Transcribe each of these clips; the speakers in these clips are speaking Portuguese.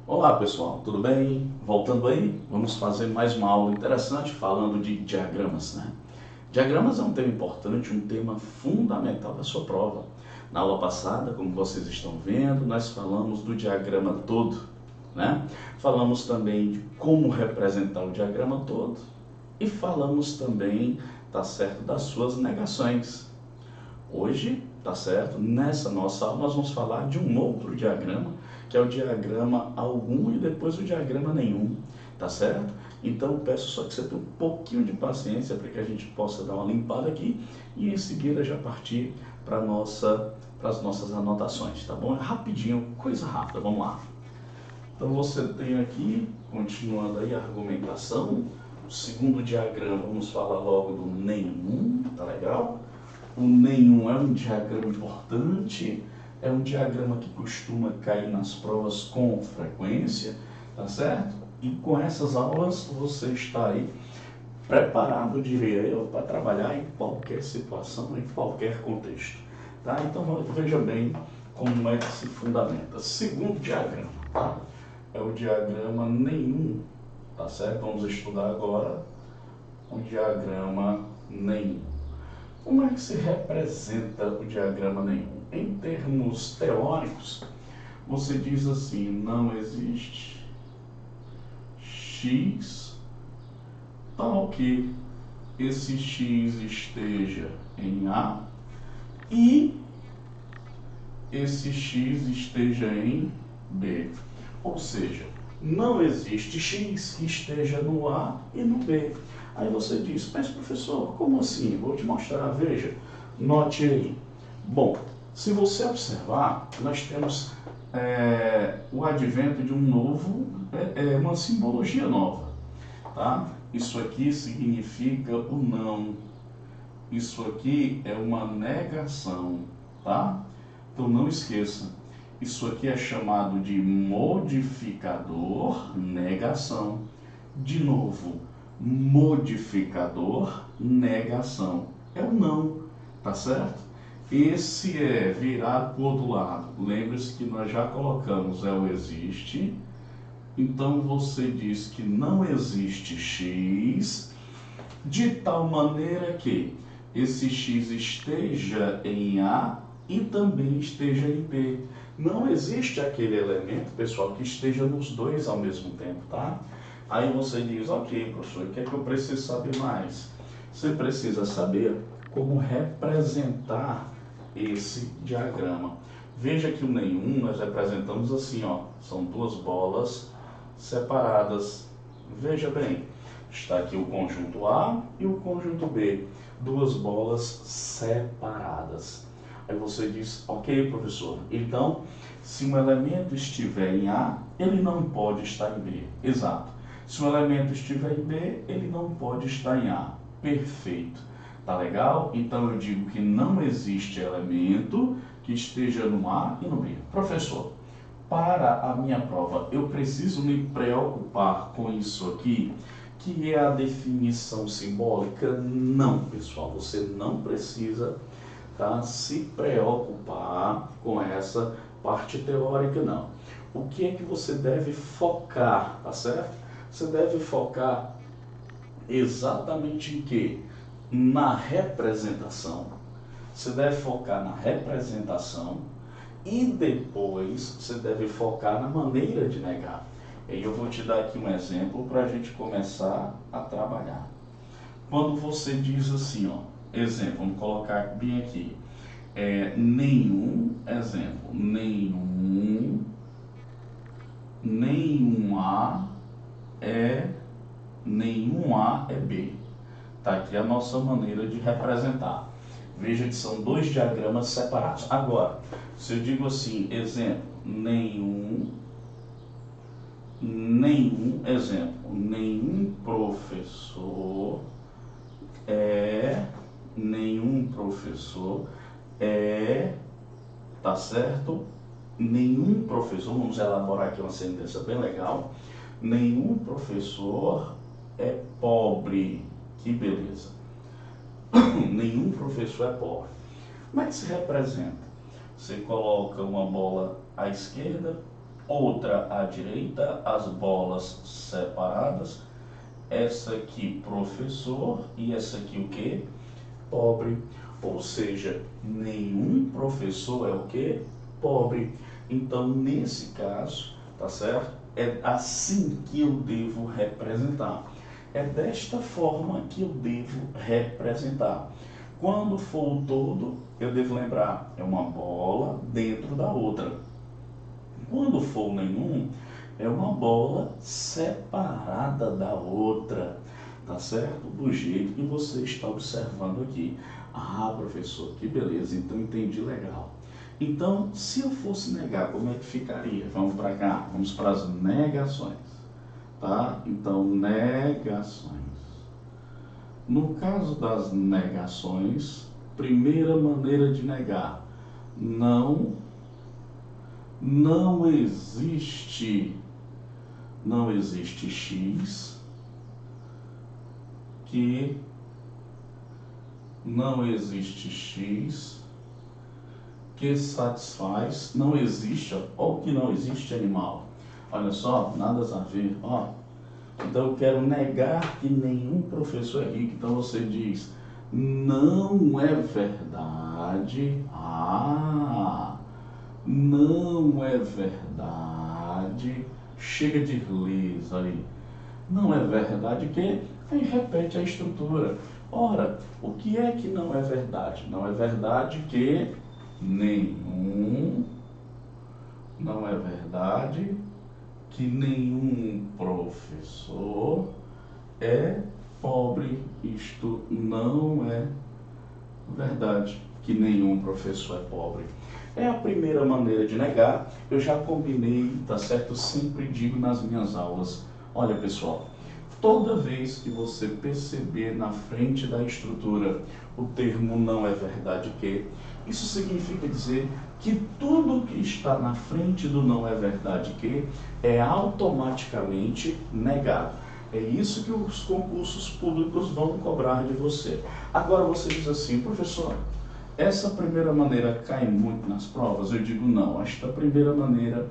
Olá pessoal, tudo bem? Voltando aí, vamos fazer mais uma aula interessante falando de diagramas, né? Diagramas é um tema importante, um tema fundamental da sua prova. Na aula passada, como vocês estão vendo, nós falamos do diagrama todo, né? Falamos também de como representar o diagrama todo e falamos também, tá certo, das suas negações. Hoje, tá certo? Nessa nossa aula nós vamos falar de um outro diagrama, que é o diagrama algum e depois o diagrama nenhum, tá certo? Então eu peço só que você tenha um pouquinho de paciência para que a gente possa dar uma limpada aqui e em seguida já partir para as nossas anotações, tá bom? É rapidinho, coisa rápida, vamos lá. Então você tem aqui, continuando aí a argumentação, o segundo diagrama, vamos falar logo do nenhum, tá legal? O nenhum é um diagrama importante, é um diagrama que costuma cair nas provas com frequência, tá certo? E com essas aulas você está aí preparado, diria eu, para trabalhar em qualquer situação, em qualquer contexto, tá? Então veja bem como é que se fundamenta. Segundo diagrama, tá? É o diagrama nenhum, tá certo? Vamos estudar agora o diagrama nenhum. Como é que se representa o diagrama nenhum? Em termos teóricos, você diz assim, não existe x tal que esse x esteja em A e esse x esteja em B. Ou seja, não existe x que esteja no A e no B. Aí você diz, mas professor, como assim? Vou te mostrar, veja, note aí. Bom, se você observar, nós temos o advento de um novo, uma simbologia nova, tá? Isso aqui significa o não, isso aqui é uma negação, tá? Então não esqueça, isso aqui é chamado de modificador, negação. De novo, modificador, negação. É o não, tá certo? Esse é virado para o outro lado. Lembre-se que nós já colocamos o existe. Então você diz que não existe x, de tal maneira que esse x esteja em A e também esteja em B. Não existe aquele elemento, pessoal, que esteja nos dois ao mesmo tempo, tá? Aí você diz, ok, professor, o que é que eu preciso saber mais? Você precisa saber como representar esse diagrama. Veja que o nenhum nós representamos assim, ó, são duas bolas separadas. Veja bem, está aqui o conjunto A e o conjunto B, duas bolas separadas. Aí você diz, ok, professor, então, se um elemento estiver em A, ele não pode estar em B. Exato. Se um elemento estiver em B, ele não pode estar em A. Perfeito. Tá legal? Então eu digo que não existe elemento que esteja no A e no B. Professor, para a minha prova, eu preciso me preocupar com isso aqui, que é a definição simbólica? Não, pessoal, você não precisa, tá, se preocupar com essa parte teórica, não. O que é que você deve focar, tá certo? Você deve focar exatamente em quê? Na representação. Você deve focar na representação e depois você deve focar na maneira de negar. E eu vou te dar aqui um exemplo para a gente começar a trabalhar. Quando você diz assim, ó, exemplo, vamos colocar bem aqui, nenhum, exemplo, nenhum A nenhum A é B. Tá aqui a nossa maneira de representar. Veja que são dois diagramas separados. Agora, se eu digo assim, exemplo, exemplo, nenhum professor tá certo? Nenhum professor, vamos elaborar aqui uma sentença bem legal, nenhum professor é pobre. Que beleza. Nenhum professor é pobre. Como é que se representa? Você coloca uma bola à esquerda, outra à direita, as bolas separadas. Essa aqui, professor, e essa aqui o quê? Pobre. Ou seja, nenhum professor é o quê? Pobre. Então, nesse caso, tá certo? É assim que eu devo representar. É desta forma que eu devo representar. Quando for o todo, eu devo lembrar, é uma bola dentro da outra. Quando for o nenhum, é uma bola separada da outra, tá certo? Do jeito que você está observando aqui. Ah, professor, que beleza, então entendi legal. Então, se eu fosse negar, como é que ficaria? Vamos para cá, vamos para as negações, tá? Então, negações. No caso das negações, primeira maneira de negar, não existe X que não existe X que satisfaz, não existe, ou que não existe animal. Olha só, nada a ver, ó. Então eu quero negar que nenhum professor é rico. Então você diz, não é verdade. Ah, não é verdade. Chega de inglês aí. Não é verdade que? Aí repete a estrutura. Ora, o que é que não é verdade? Não é verdade que nenhum, não é verdade que nenhum professor é pobre. Isto não é verdade que nenhum professor é pobre. É a primeira maneira de negar. Eu já combinei, tá certo? Eu sempre digo nas minhas aulas, olha pessoal, toda vez que você perceber na frente da estrutura o termo não é verdade que, isso significa dizer que tudo que está na frente do não é verdade que é automaticamente negado. É isso que os concursos públicos vão cobrar de você. Agora você diz assim, professor, essa primeira maneira cai muito nas provas? Eu digo não, esta primeira maneira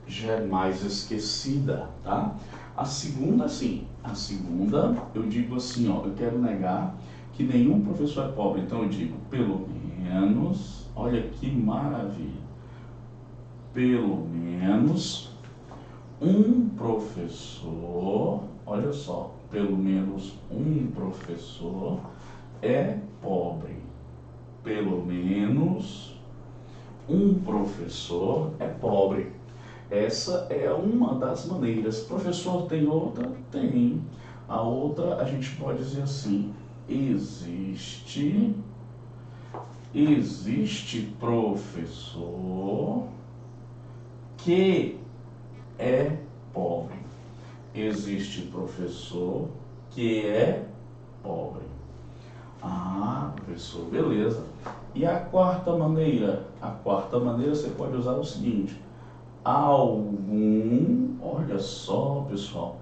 já é mais esquecida, tá? A segunda, sim. A segunda, eu digo assim, ó, eu quero negar que nenhum professor é pobre. Então eu digo, pelo menos, olha que maravilha, pelo menos um professor, olha só, pelo menos um professor é pobre. Pelo menos um professor é pobre. Essa é uma das maneiras. Professor, tem outra? Tem. A outra, a gente pode dizer assim, existe professor que é pobre. Existe professor que é pobre. Ah, professor, beleza. E a quarta maneira? A quarta maneira você pode usar o seguinte, olha só pessoal,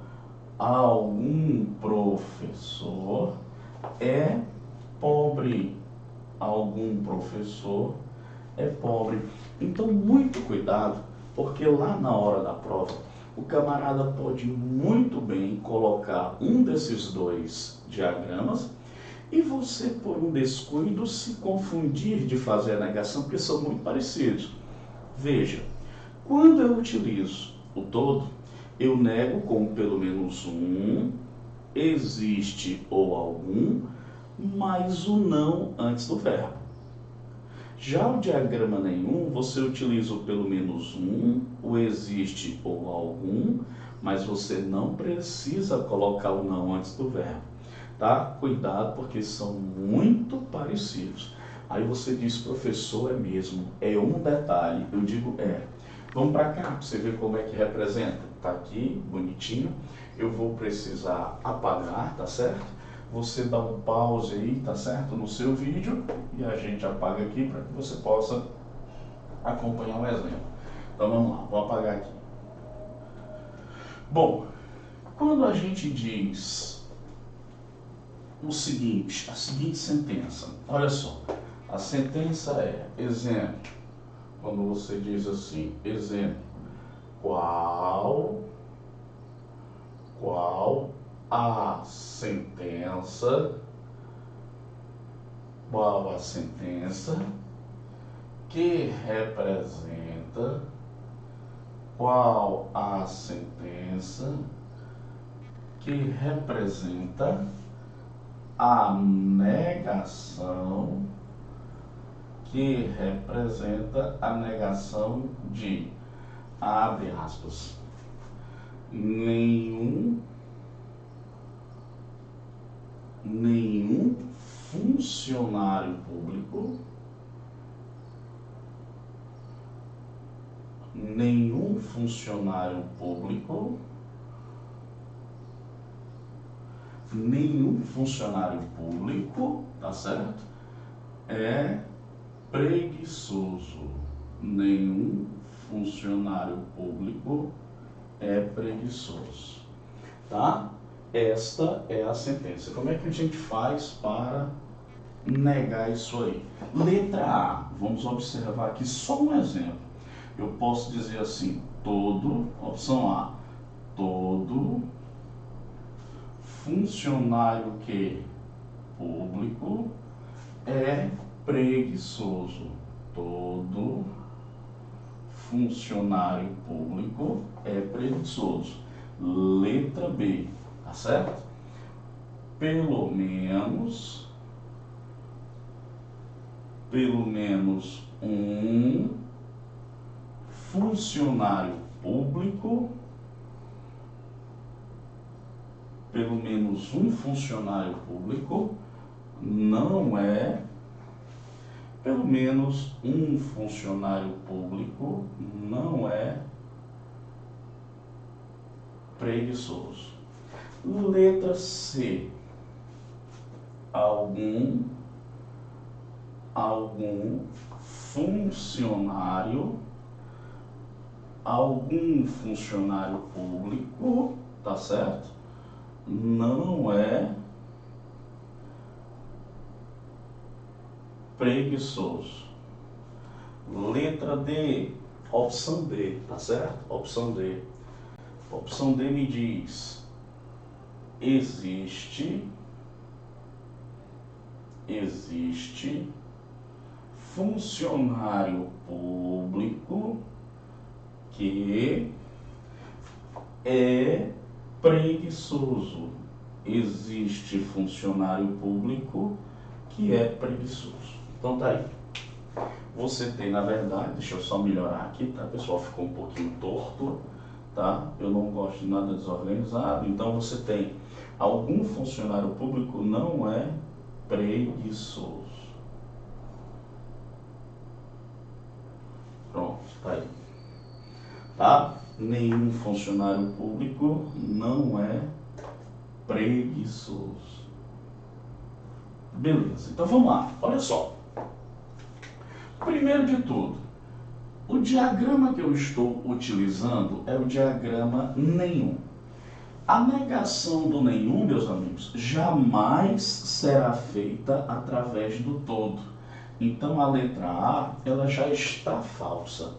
algum professor é pobre. Algum professor é pobre. Então muito cuidado, porque lá na hora da prova, o camarada pode muito bem colocar um desses dois diagramas e você, por um descuido, se confundir de fazer a negação, porque são muito parecidos. Veja, quando eu utilizo o todo, eu nego com pelo menos um, existe ou algum, mais o não antes do verbo. Já o diagrama nenhum, você utiliza o pelo menos um, o existe ou algum, mas você não precisa colocar o não antes do verbo. Tá? Cuidado, porque são muito parecidos. Aí você diz, professor, é mesmo, é um detalhe. Eu digo, é. Vamos para cá, para você ver como é que representa. Tá aqui, bonitinho. Eu vou precisar apagar, tá certo? Você dá um pause aí, tá certo? No seu vídeo e a gente apaga aqui para que você possa acompanhar o exemplo. Então vamos lá, vou apagar aqui. Bom, quando a gente diz o seguinte, a seguinte sentença, olha só, a sentença é, exemplo, quando você diz assim, exemplo, qual a sentença, que representa, a negação, de, abre aspas, nenhum funcionário público, tá certo? É preguiçoso. Nenhum funcionário público é preguiçoso, tá? Esta é a sentença. Como é que a gente faz para negar isso aí? Letra A, vamos observar aqui só um exemplo. Eu posso dizer assim, opção A, todo funcionário público é preguiçoso. Todo funcionário público é preguiçoso. Letra B, tá certo? Pelo menos um funcionário público, não é preguiçoso. Letra C, algum funcionário público, tá certo? Não é preguiçoso. Letra D, opção D, tá certo? Opção D me diz, existe funcionário público que é preguiçoso. Existe funcionário público que é preguiçoso. Então tá aí. Você tem, na verdade, deixa eu só melhorar aqui, tá, pessoal? Ficou um pouquinho torto, tá? Eu não gosto de nada desorganizado. Então você tem, algum funcionário público não é preguiçoso. Pronto, tá aí. Tá? Nenhum funcionário público não é preguiçoso. Beleza, então vamos lá. Olha só. Primeiro de tudo, o diagrama que eu estou utilizando é o diagrama nenhum. A negação do nenhum, meus amigos, jamais será feita através do todo. Então a letra A, ela já está falsa.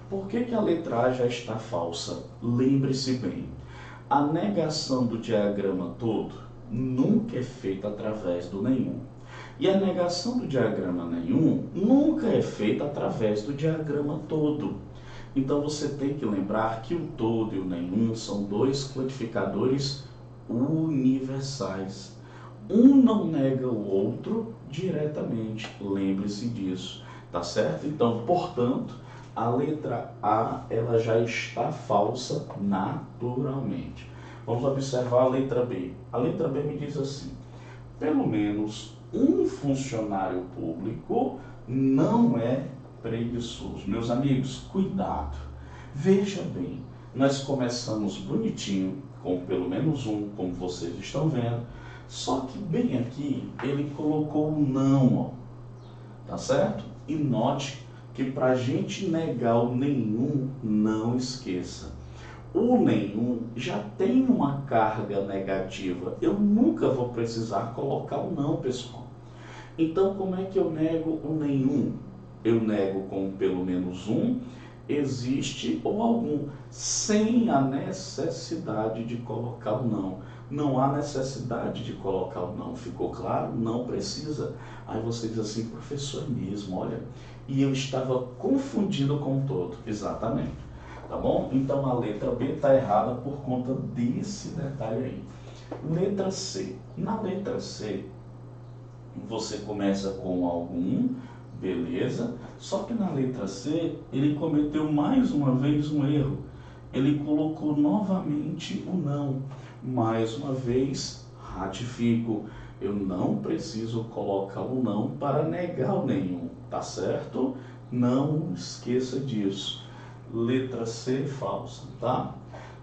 Por que a letra A já está falsa? Lembre-se bem, a negação do diagrama todo nunca é feita através do nenhum. E a negação do diagrama nenhum nunca é feita através do diagrama todo. Então você tem que lembrar que o todo e o nenhum são dois classificadores universais. Um não nega o outro diretamente, lembre-se disso, tá certo? Então, portanto, a letra A, ela já está falsa naturalmente. Vamos observar a letra B. A letra B me diz assim, pelo menos um funcionário público não é preguiçoso. Meus amigos, cuidado. Veja bem, nós começamos bonitinho, com pelo menos um, como vocês estão vendo, só que bem aqui ele colocou o não, ó, tá certo? E note que para a gente negar o nenhum, não esqueça, o nenhum já tem uma carga negativa. Eu nunca vou precisar colocar o não, pessoal. Então, como é que eu nego o nenhum? Eu nego com pelo menos um existe ou algum, sem a necessidade de colocar o não. Não há necessidade de colocar o não, ficou claro? Não precisa. Aí você diz assim, professor, é mesmo, olha, e eu estava confundindo com o todo. Exatamente. Tá bom? Então a letra B está errada por conta desse detalhe aí. Letra C. Na letra C, você começa com algum, beleza? Só que na letra C, ele cometeu mais uma vez um erro. Ele colocou novamente o não. Mais uma vez, ratifico. Eu não preciso colocar o não para negar o nenhum, tá certo? Não esqueça disso. Letra C, falsa, tá?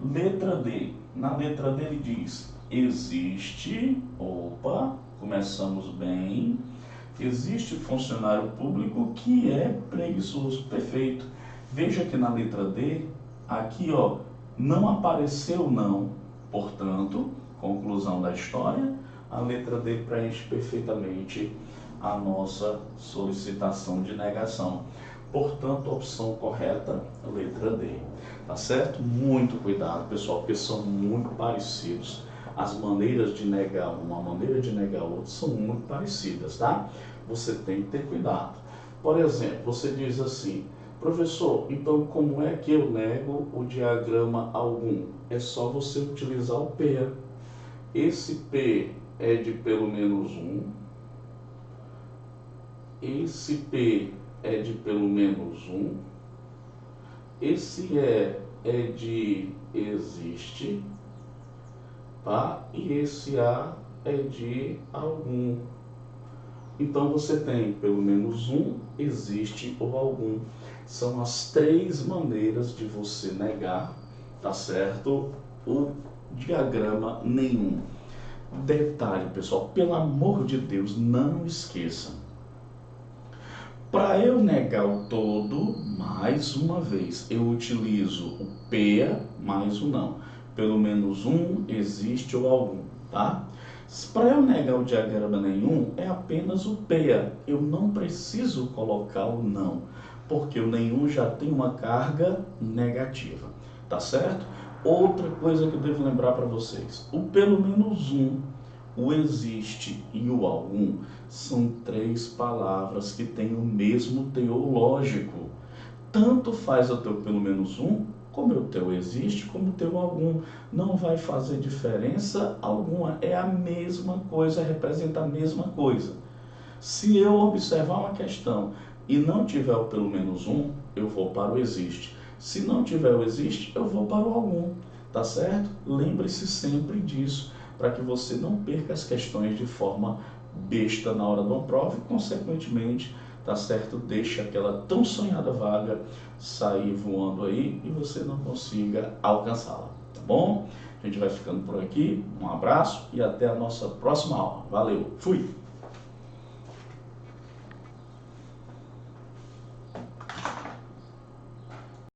Letra D. Na letra D ele diz, existe, opa, começamos bem, existe funcionário público que é preguiçoso, perfeito. Veja que na letra D, aqui ó, não apareceu não, portanto, conclusão da história, a letra D preenche perfeitamente a nossa solicitação de negação. Portanto, a opção correta, letra D. Tá certo? Muito cuidado, pessoal, porque são muito parecidos. As maneiras de negar uma maneira de negar outra são muito parecidas, tá? Você tem que ter cuidado. Por exemplo, você diz assim, professor, então como é que eu nego o diagrama algum? É só você utilizar o P. Esse P é de pelo menos 1. Esse P é de pelo menos 1. Esse é de existe, tá? E esse A é de algum. Então você tem pelo menos um, existe ou algum. São as três maneiras de você negar, tá certo? O diagrama nenhum. Detalhe, pessoal, pelo amor de Deus, não esqueça. Para eu negar o todo, mais uma vez, eu utilizo o P mais o não. Pelo menos um, existe ou algum, tá? Para eu negar o diagrama nenhum, é apenas o P. Eu não preciso colocar o não, porque o nenhum já tem uma carga negativa, tá certo? Outra coisa que eu devo lembrar para vocês, o pelo menos um, o existe e o algum são três palavras que têm o mesmo teor lógico. Tanto faz o teu pelo menos um, como o teu existe, como o teu algum. Não vai fazer diferença alguma. É a mesma coisa, representa a mesma coisa. Se eu observar uma questão e não tiver o pelo menos um, eu vou para o existe. Se não tiver o existe, eu vou para o algum. Tá certo? Lembre-se sempre disso, para que você não perca as questões de forma besta na hora de uma prova e, consequentemente, tá certo? Deixa aquela tão sonhada vaga sair voando aí e você não consiga alcançá-la, tá bom? A gente vai ficando por aqui, um abraço e até a nossa próxima aula. Valeu, fui!